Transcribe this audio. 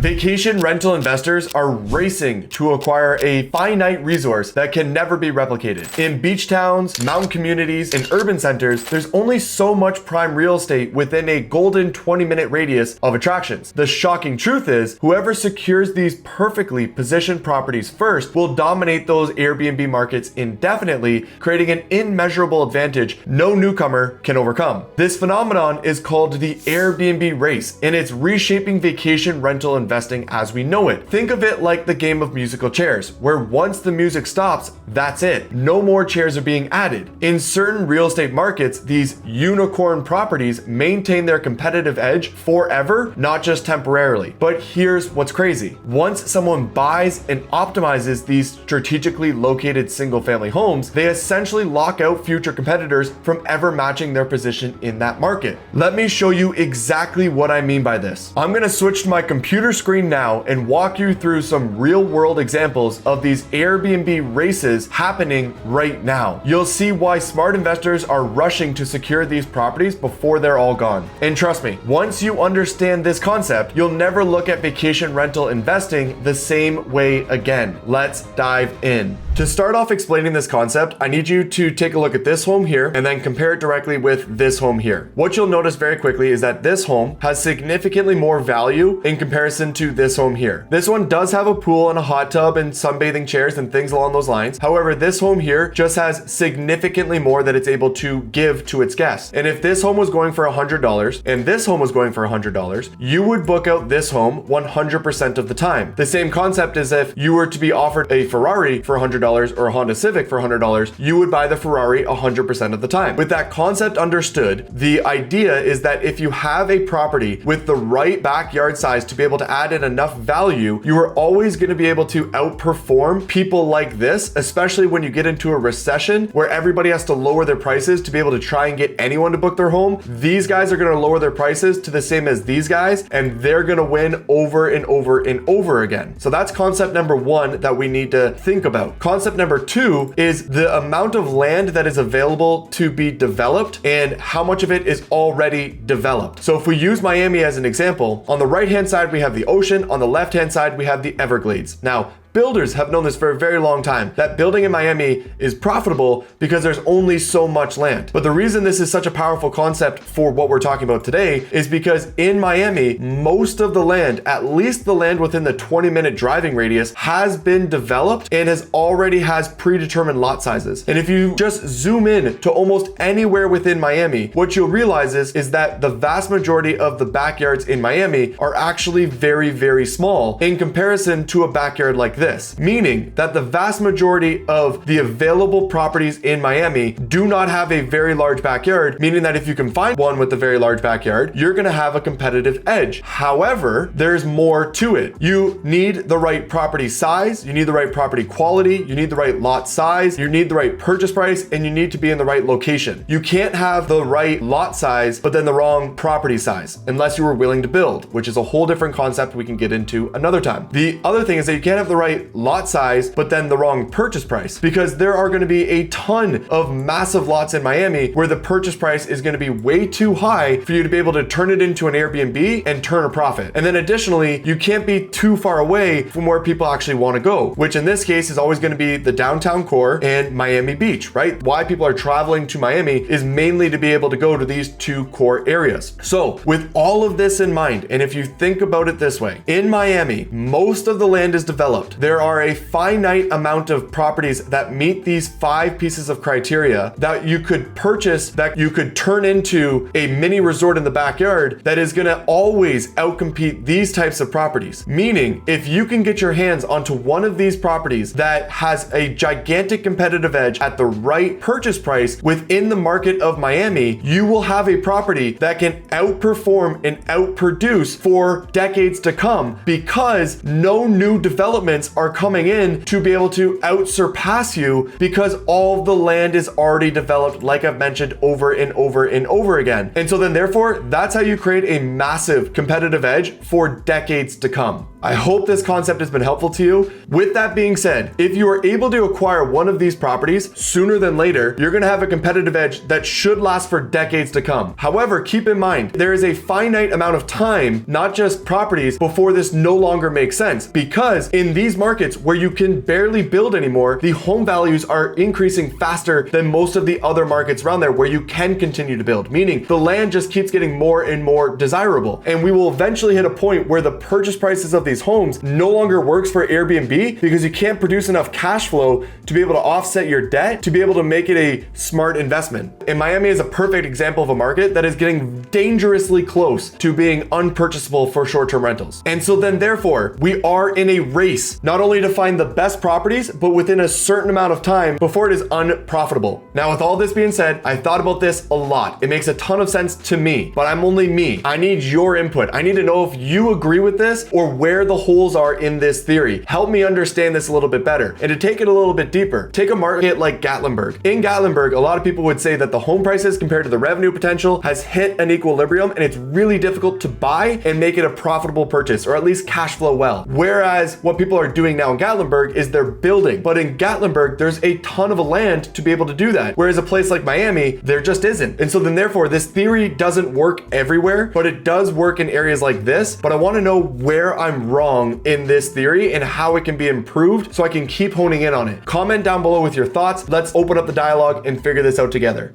Vacation rental investors are racing to acquire a finite resource that can never be replicated. In beach towns, mountain communities, and urban centers, there's only so much prime real estate within a golden 20-minute radius of attractions. The shocking truth is, whoever secures these perfectly positioned properties first will dominate those Airbnb markets indefinitely, creating an immeasurable advantage no newcomer can overcome. This phenomenon is called the Airbnb race, and it's reshaping vacation rental investing as we know it. Think of it like the game of musical chairs, where once the music stops, that's it. No more chairs are being added. In certain real estate markets, these unicorn properties maintain their competitive edge forever, not just temporarily. But here's what's crazy. Once someone buys and optimizes these strategically located single-family homes, they essentially lock out future competitors from ever matching their position in that market. Let me show you exactly what I mean by this. I'm gonna switch to my computer screen now and walk you through some real-world examples of these Airbnb races happening right now. You'll see why smart investors are rushing to secure these properties before they're all gone. And trust me, once you understand this concept, you'll never look at vacation rental investing the same way again. Let's dive in. To start off explaining this concept, I need you to take a look at this home here and then compare it directly with this home here. What you'll notice very quickly is that this home has significantly more value in comparison to this home here. This one does have a pool and a hot tub and sunbathing chairs and things along those lines. However, this home here just has significantly more that it's able to give to its guests. And if this home was going for $100 and this home was going for $100, you would book out this home 100% of the time. The same concept as if you were to be offered a Ferrari for $100 or a Honda Civic for $100, you would buy the Ferrari 100% of the time. With that concept understood, the idea is that if you have a property with the right backyard size to be able to add in enough value, you are always going to be able to outperform people like this, especially when you get into a recession where everybody has to lower their prices to be able to try and get anyone to book their home. These guys are going to lower their prices to the same as these guys, and they're going to win over and over and over again. So that's concept number one that we need to think about. Concept number two is the amount of land that is available to be developed and how much of it is already developed. So if we use Miami as an example, on the right-hand side, we have the ocean. On the left-hand side, we have the Everglades. Now, builders have known this for a very long time, that building in Miami is profitable because there's only so much land. But the reason this is such a powerful concept for what we're talking about today is because in Miami, most of the land, at least the land within the 20-minute driving radius, has been developed and already has predetermined lot sizes. And if you just zoom in to almost anywhere within Miami, what you'll realize is that the vast majority of the backyards in Miami are actually very, very small in comparison to a backyard like this, meaning that the vast majority of the available properties in Miami do not have a very large backyard, meaning that if you can find one with a very large backyard, you're going to have a competitive edge. However, there's more to it. You need the right property size, you need the right property quality, you need the right lot size, you need the right purchase price, and you need to be in the right location. You can't have the right lot size, but then the wrong property size, unless you were willing to build, which is a whole different concept we can get into another time. The other thing is that you can't have the right lot size, but then the wrong purchase price, because there are going to be a ton of massive lots in Miami where the purchase price is going to be way too high for you to be able to turn it into an Airbnb and turn a profit. And then additionally, you can't be too far away from where people actually want to go, which in this case is always going to be the downtown core and Miami Beach, right? Why people are traveling to Miami is mainly to be able to go to these two core areas. So with all of this in mind, and if you think about it this way, in Miami, most of the land is developed. There are a finite amount of properties that meet these 5 pieces of criteria that you could purchase, that you could turn into a mini resort in the backyard that is going to always outcompete these types of properties. Meaning, if you can get your hands onto one of these properties that has a gigantic competitive edge at the right purchase price within the market of Miami, you will have a property that can outperform and outproduce for decades to come, because no new developments are coming in to be able to outsurpass you, because all the land is already developed, like I've mentioned over and over and over again. And so then therefore, that's how you create a massive competitive edge for decades to come. I hope this concept has been helpful to you. With that being said, if you are able to acquire one of these properties sooner than later, you're going to have a competitive edge that should last for decades to come. However, keep in mind, there is a finite amount of time, not just properties, before this no longer makes sense. Because in these markets where you can barely build anymore, the home values are increasing faster than most of the other markets around there where you can continue to build, meaning the land just keeps getting more and more desirable. And we will eventually hit a point where the purchase prices of these homes no longer works for Airbnb because you can't produce enough cash flow to be able to offset your debt to be able to make it a smart investment. And Miami is a perfect example of a market that is getting dangerously close to being unpurchasable for short-term rentals. And so then therefore, we are in a race, not only to find the best properties, but within a certain amount of time before it is unprofitable. Now, with all this being said, I thought about this a lot. It makes a ton of sense to me, but I'm only me. I need your input. I need to know if you agree with this or where the holes are in this theory. Help me understand this a little bit better. And to take it a little bit deeper, take a market like Gatlinburg. In Gatlinburg, a lot of people would say that the home prices compared to the revenue potential has hit an equilibrium and it's really difficult to buy and make it a profitable purchase or at least cash flow well. Whereas what people are doing now in Gatlinburg is they're building. But in Gatlinburg, there's a ton of land to be able to do that. Whereas a place like Miami, there just isn't. And so then therefore, this theory doesn't work everywhere, but it does work in areas like this. But I want to know where I'm wrong in this theory and how it can be improved so I can keep honing in on it. Comment down below with your thoughts. Let's open up the dialogue and figure this out together.